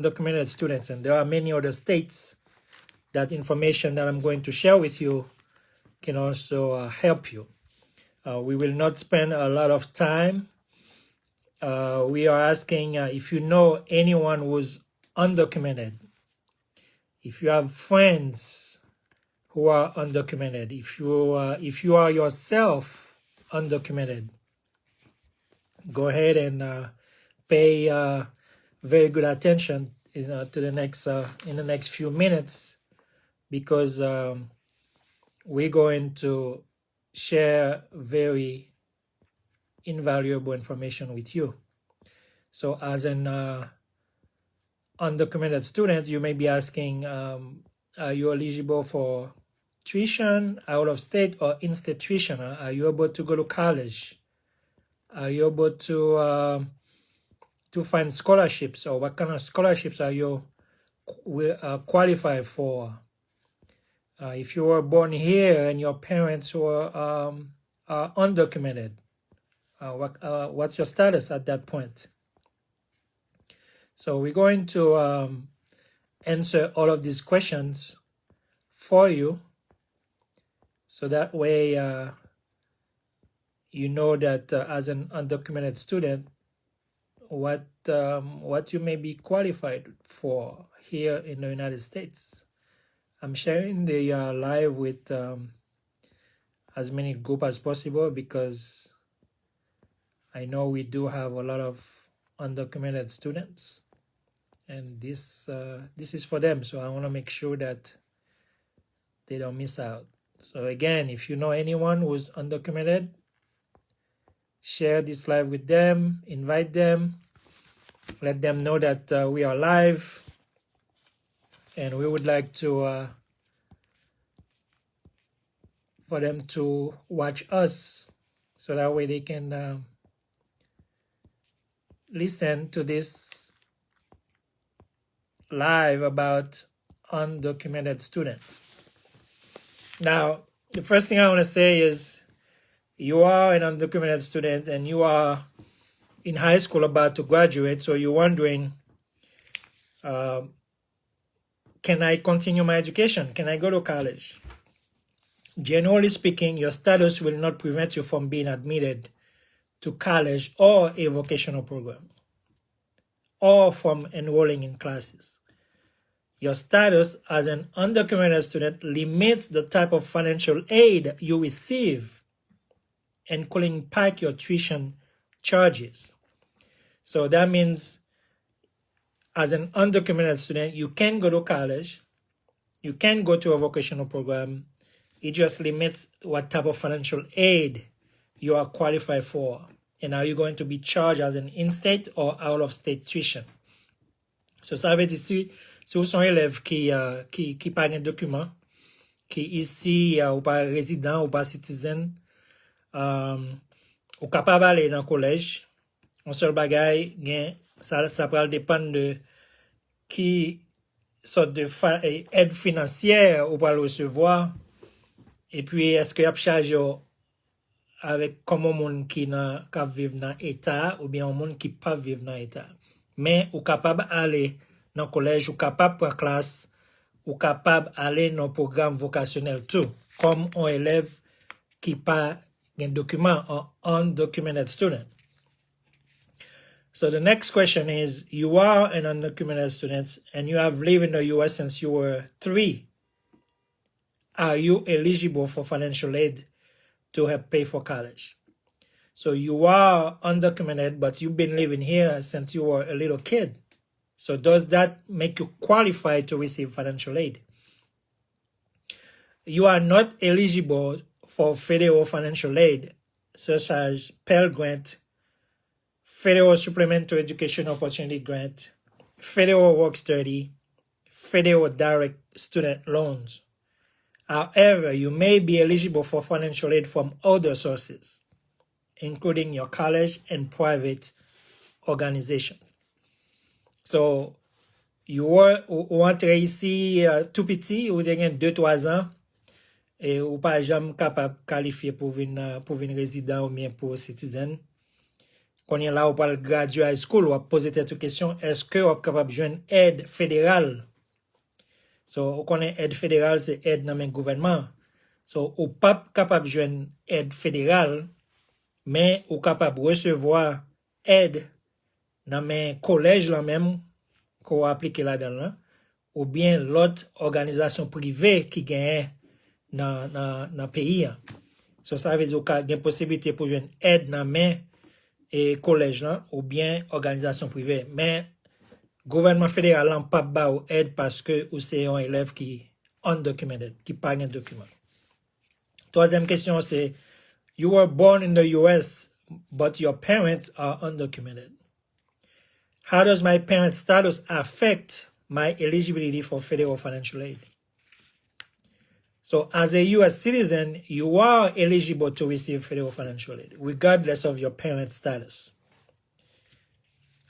undocumented students, and there are many other states that information that I'm going to share with you can also help you. We will not spend a lot of time. We are asking if you know anyone who's undocumented, if you have friends who are undocumented, if you are yourself undocumented, go ahead and pay very good attention to the next in the next few minutes, because we're going to share very invaluable information with you. So as an undocumented student, you may be asking, are you eligible for tuition, out of state or in-state tuition? Are you able to go to college? Are you able to find scholarships, or what kind of scholarships are you qualified for? If you were born here and your parents were are undocumented, what's your status at that point? So we're going to answer all of these questions for you, so that way you know that as an undocumented student, what you may be qualified for here in the United States. I'm sharing the live with as many groups as possible, because I know we do have a lot of undocumented students, and this is for them. So I want to make sure that they don't miss out. So again, if you know anyone who's undocumented, share this live with them, invite them, let them know that we are live, and we would like to for them to watch us, so that way they can listen to this live about undocumented students. Now, the first thing I want to say is, you are an undocumented student and you are in high school about to graduate, so you're wondering, can I continue my education? Can I go to college? Generally speaking, your status will not prevent you from being admitted to college or a vocational program, or from enrolling in classes. Your status as an undocumented student limits the type of financial aid you receive and could impact your tuition charges. So that means, as an undocumented student, you can go to college, you can go to a vocational program. It just limits what type of financial aid you are qualified for, and are you going to be charged as an in-state or out-of-state tuition. So ça veut dire si vous sont élève qui pas un document, qui ici ou pas résident ou pas citizen, ou capable aller dans collège, on seul bagay ça peut dépendre de qui sorte de aide financière ou pas le recevoir, et puis est-ce que y a chargé avec comme un monde qui vivent dans l'état ou bien un monde qui pas vivre dans l'état. Mais ou capable aller dans collège, ou capable pour classe, ou capable aller dans programme vocationnel tout, comme un élève qui pas un document, un undocumented student. So the next question is, you are an undocumented student and you have lived in the US since you were 3. Are you eligible for financial aid to help pay for college? So you are undocumented, but you've been living here since you were a little kid. So does that make you qualified to receive financial aid? You are not eligible for federal financial aid, such as Pell Grant, Federal Supplemental Education Opportunity Grant, Federal Work Study, Federal Direct Student Loans. However, you may be eligible for financial aid from other sources, including your college and private organizations. So, you rentre ici tout petit, ou avez 2-3 ans, et ou pas jamais capable qualifier pour une résident ou bien pour citizen. Quand on là, on parle graduate high school, on pose cette question, est-ce que on est capable de joindre aide fédérale? So, on connaît aide fédérale, c'est aide dans le gouvernement. So, on pas capable de joindre aide fédérale, mais on capable de recevoir aide dans le collège là même, qu'on applique là-dedans là, ou bien l'autre organisation privée qui gagne dans le pays. So, ça veut dire qu'il y a une possibilité pour joindre aide dans le et collège là, ou bien organisation privée. Mais gouvernement fédéral n'a pas de aide parce que c'est un élève qui est undocumented, qui n'a pas de document. Troisième question, c'est you were born in the US, but your parents are undocumented. How does my parent status affect my eligibility for federal financial aid? So as a US citizen, you are eligible to receive federal financial aid, regardless of your parent status.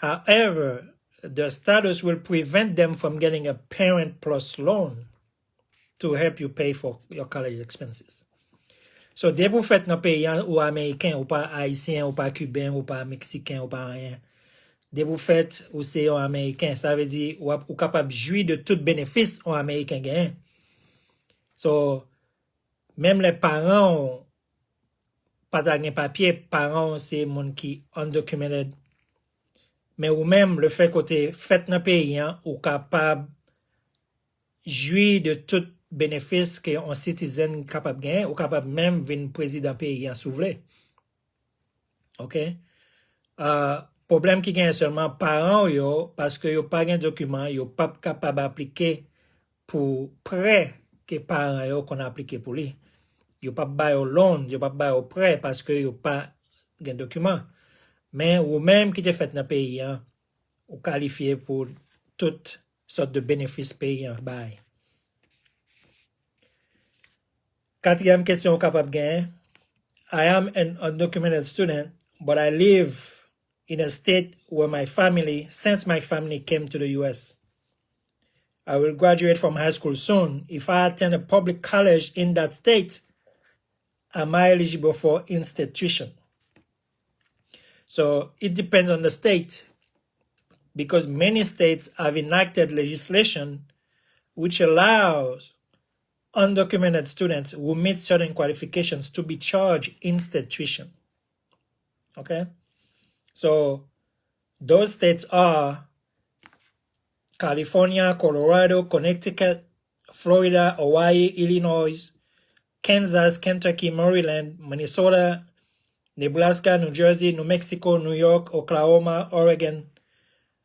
However, the status will prevent them from getting a parent plus loan to help you pay for your college expenses. So, dès que vous faites dans un pays ou américain, ou pas haïtien, ou pas cubain, ou pas mexicain, ou pas rien, dès que vous faites ou c'est un américain, ça veut dire ou êtes capable de jouir de tout bénéfice en américain gagne. So, même les parents, pas de papier, parents, c'est monde qui undocumented. Mais ou même le fait que tu fait dans le pays, ou capable de jouir de tout bénéfice qu'un citizen capable de gagner, ou capable même de venir président pays en souverain. OK? Problème qui gagne seulement parents, parce que yo pas de document, yo pas capable d'appliquer pour prêt que parents yo qu'on a appliqué pour lui. Yo pas bail au loan, yo pas bail au prêt parce que yo pas de document. Mais ou même qui te fait dans le pays, ou qualifié pour toutes sortes de bénéfices payants. Bye. Quatrième question capable de gagner. I am an undocumented student, but I live in a state where since my family came to the US. I will graduate from high school soon. If I attend a public college in that state, am I eligible for institution? So it depends on the state, because many states have enacted legislation which allows undocumented students who meet certain qualifications to be charged institution. Okay? So those states are California, Colorado, Connecticut, Florida, Hawaii, Illinois, Kansas, Kentucky, Maryland, Minnesota, Nebraska, New Jersey, New Mexico, New York, Oklahoma, Oregon,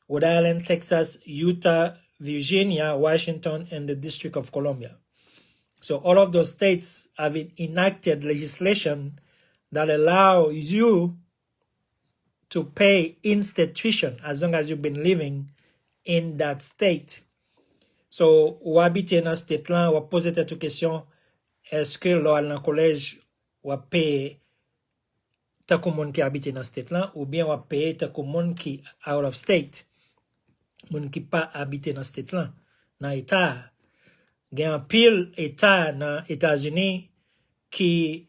Rhode Island, Texas, Utah, Virginia, Washington, and the District of Columbia. So all of those states have enacted legislation that allows you to pay institution as long as you've been living in that state. So, ou habiter dans state là, ou poser cette question, est-ce que l'on dans collège ou payer tant que monde qui habite dans state là, ou bien ou payer tant que monde qui out of state, monde qui pas habite dans state là, dans état. Il y a un pile état dans les États-Unis qui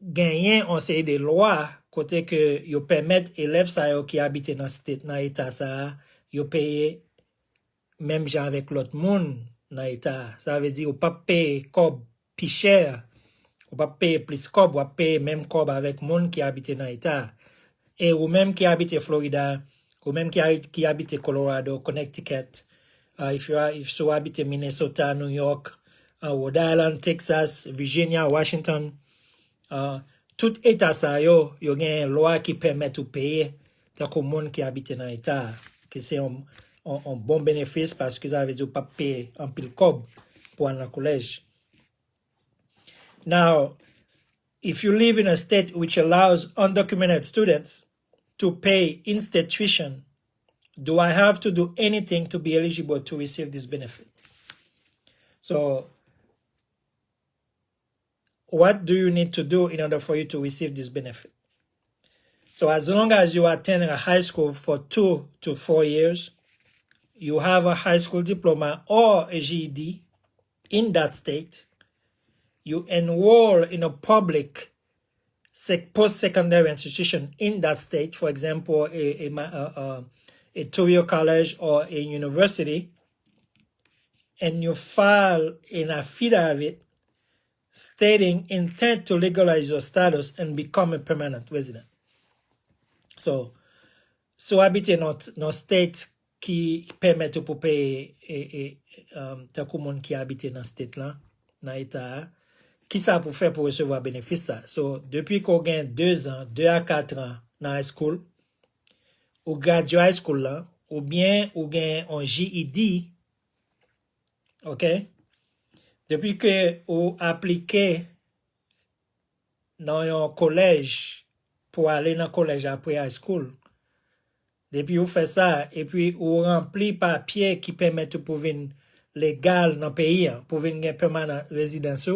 gagne on série de lois côté que yo permettent élèves ça qui habitent dans state dans état ça yo payer même gens avec l'autre monde dans état. Ça veut dire ou pas payer comme plus cher, ou pas payer plus comme, ou payer même comme avec monde qui habite dans état. Et ou même qui habite Florida, ou même qui habite Colorado, Connecticut, if you habite Minnesota, New York, Rhode Island, Texas, Virginia, Washington, tout état ça yo gen une loi qui permet de payer tant que monde qui habite dans état, que c'est un bon bénéfice parce que ça veut dire pas payer un pile cob pour aller au collège. Now, if you live in a state which allows undocumented students to pay institution, do I have to do anything to be eligible to receive this benefit? So, what do you need to do in order for you to receive this benefit? So, as long as you attend a high school for 2 to 4 years, you have a high school diploma or a GED in that state, you enroll in a public post-secondary institution in that state, for example, a two-year college or a university, and you file an affidavit stating intent to legalize your status and become a permanent resident. So habiter dans state qui permet pour payer tant que monde qui habite dans state là, dans état, qui ça pour faire pour recevoir bénéfice ça. So depuis qu'on gagne 2 ans, 2 à 4 ans dans high school, ou graduate high school là, ou bien ou gagne un GED, OK? Depuis que ou appliqué dans un collège pour aller dans collège après high school, depuis vous faites ça, et puis vous rempli papier qui permet de venir légal dans le pays, pour venir permanent résidence.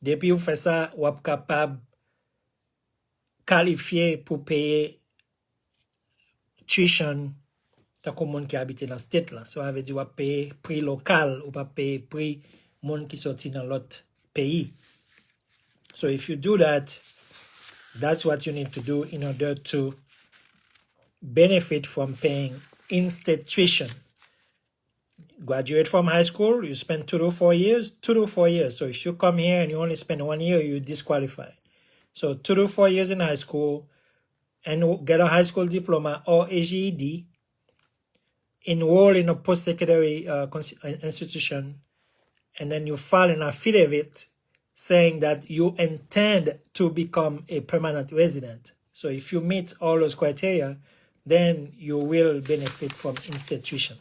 Depuis vous faites ça, vous êtes capable qualifié pour payer tuition tant que monde qui habite dans ce state là. Ça veut dire vous payer prix local ou pas payer prix monde qui sorti dans l'autre pays. So if you do that, that's what you need to do in order to benefit from paying in-state tuition. Graduate from high school, you spend 2 to 4 years, 2 to 4 years. So if you come here and you only spend 1 year, you disqualify. So 2 to 4 years in high school and get a high school diploma or a GED, enroll in a post-secondary institution, and then you file an affidavit saying that you intend to become a permanent resident. So if you meet all those criteria, then you will benefit from in-state tuition.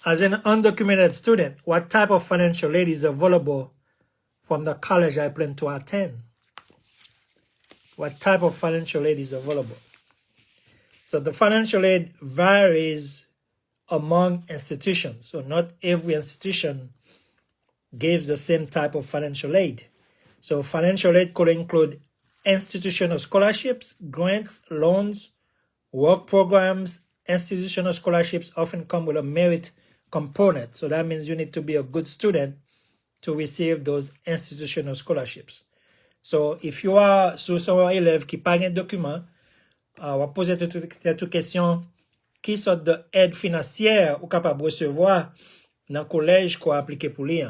As an undocumented student, what type of financial aid is available from the college I plan to attend? What type of financial aid is available? So the financial aid varies among institutions. So not every institution gives the same type of financial aid. So financial aid could include institutional scholarships, grants, loans, work programs. Institutional scholarships often come with a merit component. So that means you need to be a good student to receive those institutional scholarships. So if you are un élève qui n'a pas de document, on va poser toute question, qui sorte de aide financière ou capable de recevoir dans le collège qu'on a appliqué pour lui.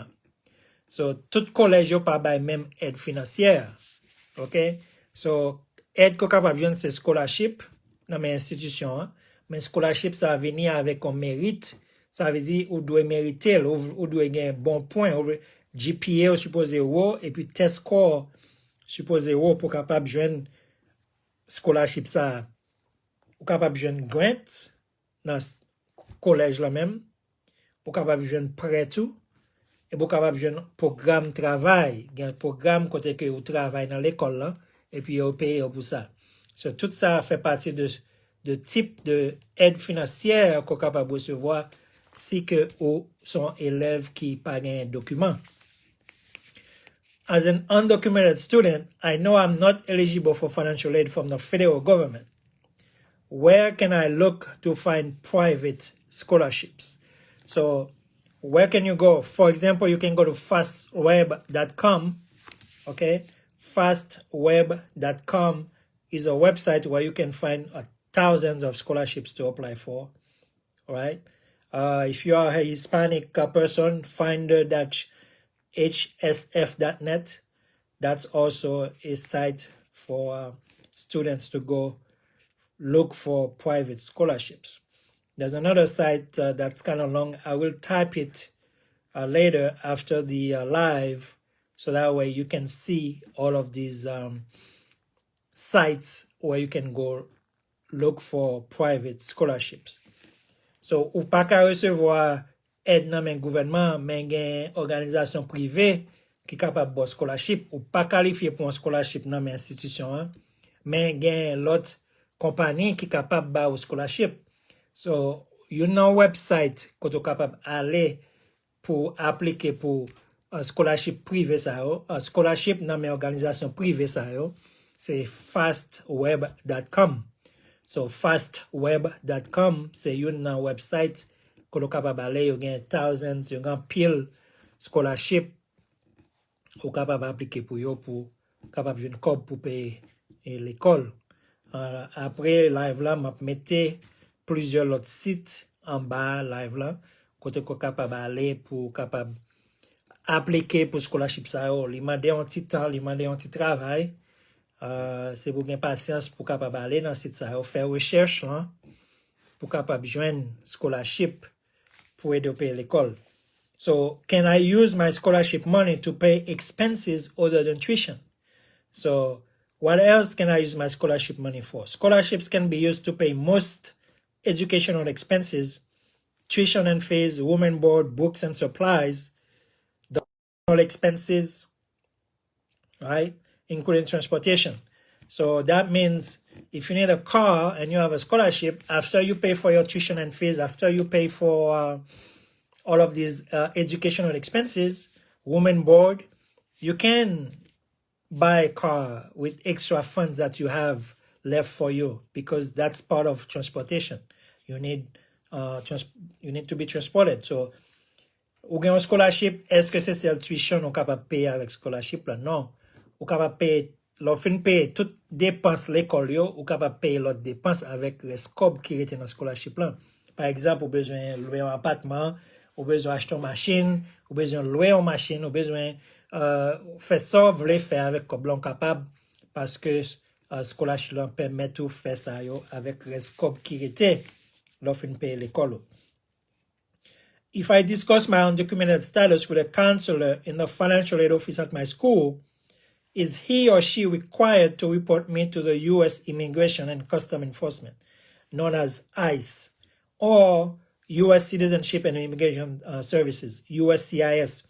So tout collège n'a pas la même aide financière. OK? So aide qu'on capable de joindre c'est scholarship dans mes institutions. Mais scholarship ça va venir avec un mérite. Ça veut dire ou doit mériter, ou doit gagner un bon point. GPA ou supposé haut et puis test score supposé haut pour capable de joindre scholarship ça. Ou capable de joindre grant dans collège là même. Ou capable de joindre prêt tout. Et vous capable de programme travail, un programme côté que vous travaillez dans l'école là, et puis vous payez pour ça. So, tout ça fait partie de type de aide financière qu'on est capable de recevoir si que vous sont élèves qui n'ont pas un document. As an undocumented student, I know I'm not eligible for financial aid from the federal government. Where can I look to find private scholarships? So, where can you go? For example, you can go to fastweb.com. Okay, fastweb.com is a website where you can find thousands of scholarships to apply for. All right. If you are a Hispanic person, finder-hsf.net. That's also a site for students to go look for private scholarships. There's another site that's kind of long. I will type it later after the live, so that way you can see all of these sites where you can go look for private scholarships. So, ou pas qu'à recevoir aide dans men gouvernement, men gen organisation privée qui capable de scholarship, ou pas qualifié pour un scholarship dans men institution, men gen l'autre compagnie qui capable de scholarship. So, you know website que tu capable aller pour appliquer pour un scholarship privé ça un scholarship dans mes organisations privées ça c'est fastweb.com. So fastweb.com c'est une website que tu capable aller you gain thousands you gain pile scholarship ou capable appliquer pour yo pour capable de joindre pour payer l'école. Après live là, m'a metté plusieurs autres sites en bas live là, côté qu'on capable aller pour capable appliquer pour scholarship ça. Il m'a donné un petit temps, il m'a donné un petit travail. C'est pour gagner patience pour capable aller dans site ça, faire recherche là, pour capable joindre scholarship pour aider à payer l'école. So, can I use my scholarship money to pay expenses other than tuition? So, what else can I use my scholarship money for? Scholarships can be used to pay most educational expenses, tuition and fees, room and board, books and supplies, the expenses, right, including transportation. So that means if you need a car and you have a scholarship, after you pay for your tuition and fees, after you pay for all of these educational expenses, room and board, you can buy a car with extra funds that you have left for you because that's part of transportation. You need to be transported. So, ou gen un scholarship, est-ce que c'est celle tuition ou capable payer avec scholarship là? Non. Ou capable payer, l'on fin payer toutes dépenses l'école yo, ou capable payer l'autre dépenses avec les scopes qui étaient dans scholarship là. Par exemple, ou besoin louer un appartement, ou besoin acheter une machine, ou besoin louer une machine, ou besoin faire ça, vous voulez faire avec comme blanc capable, parce que scholarship là permet de faire ça yo avec les scopes qui étaient l'on fin payer l'école. If I discuss my undocumented status with a counselor in the financial aid office at my school, is he or she required to report me to the U.S. Immigration and Customs Enforcement, known as ICE, or U.S. Citizenship and Immigration Services, USCIS?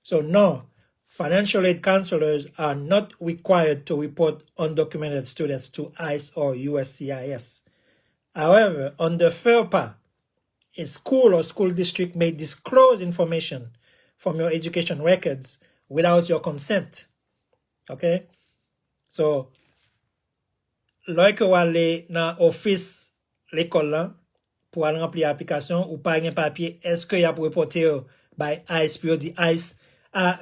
So no, financial aid counselors are not required to report undocumented students to ICE or USCIS. However, under FERPA, a school or school district may disclose information from your education records without your consent. Okay? So, lorsque vous allez dans l'office l'école là, pour aller remplir l'application, ou pas un papier, est-ce qu'il y a pour reporter by ICE, puis dit ICE,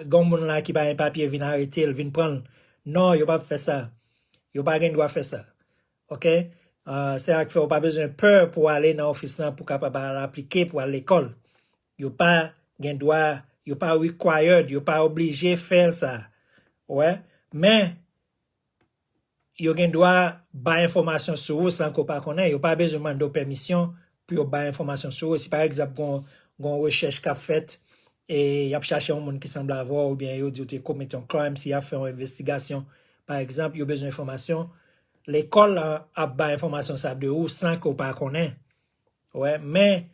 gomoun là qui a un papier, vient arrêter, il vient prendre. Non, il n'y a pas faire ça. Il n'y a pas de droit faire ça. OK? C'est à dire pas besoin de peur pour aller dans l'office pour capable l'appliquer pour aller à l'école. Yo pas gen droit, yo pas required, yo pas obligé faire ça. Ouais, mais yo gen droit ba information sur vous sans qu'on pas connaît, yo pas besoin demander permission pour ba information sur vous. Si par exemple gon recherche qu'a fait et y a cherché un monde qui semble avoir ou bien yo dit te commettre un crime, si y a fait une investigation par exemple, yo besoin d'information. L'école a ba information ça de ou sans qu'on pas connaît. Ouais, mais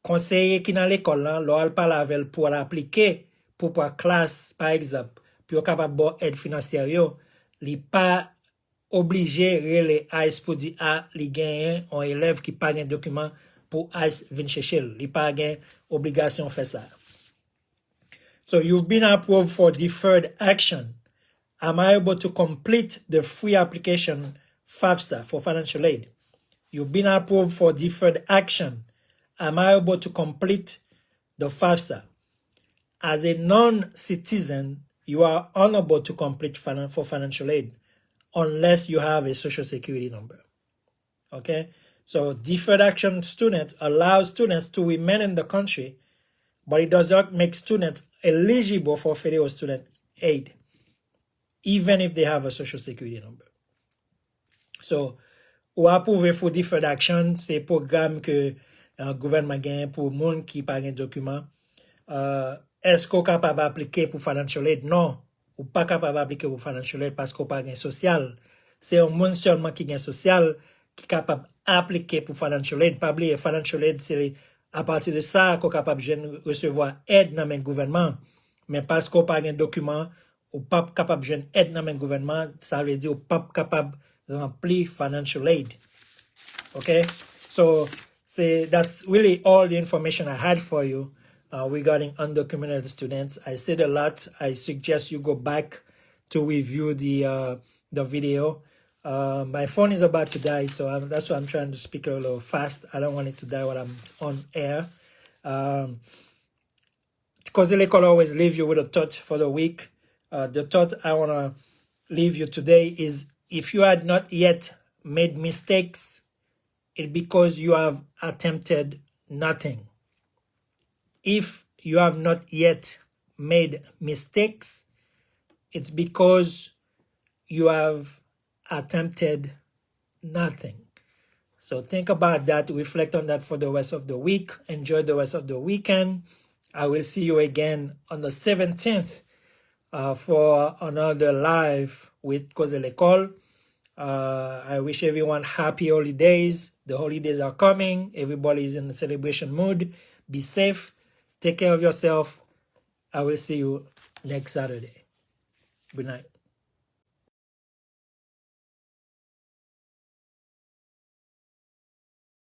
conseiller qui dans l'école là, l'on parle avec pour l'appliquer pour classe par exemple, puis capable bon aide financière yo, li pas obligé les ICE pour dire li gagne un élève qui pas un document pour ICE venir chercher, li pas gagne obligation faire ça. So you've been approved for deferred action. Am I able to complete the free application FAFSA for financial aid? You've been approved for deferred action. Am I able to complete the FAFSA? As a non-citizen, you are unable to complete for financial aid unless you have a social security number. Okay? So deferred action students allow students to remain in the country, but it does not make students eligible for federal student aid, even if they have a social security number. So, ou approuvé pour deferred action, c'est programme que le gouvernement gagne pour les gens qui n'ont pas un document. Est-ce qu'on est capable d'appliquer pour financial aid? Non, ou pas capable d'appliquer pour financial aid parce qu'on n'a pas un social. C'est un monde seulement qui a un social qui est capable d'appliquer pour financial aid. Pas oublier, financial aid, c'est à partir de ça qu'on est capable de recevoir aide dans le gouvernement. Mais parce qu'on n'a pas un document, ou pas capable de aide dans le gouvernement, ça veut dire ou pas capable de remplir financial aid. Okay? So that's really all the information I had for you regarding undocumented students. I said a lot. I suggest you go back to review the video. My phone is about to die, so that's why I'm trying to speak a little fast. I don't want it to die while I'm on air. Because the l'école always leave you with a thought for the week. The thought I want to leave you today is, if you had not yet made mistakes, it's because you have attempted nothing. If you have not yet made mistakes, it's because you have attempted nothing. So think about that, reflect on that for the rest of the week. Enjoy the rest of the weekend. I will see you again on the 17th for another live with Cause de l'École. I wish everyone happy holidays. The holidays are coming. Everybody is in the celebration mood. Be safe. Take care of yourself. I will see you next Saturday. Good night.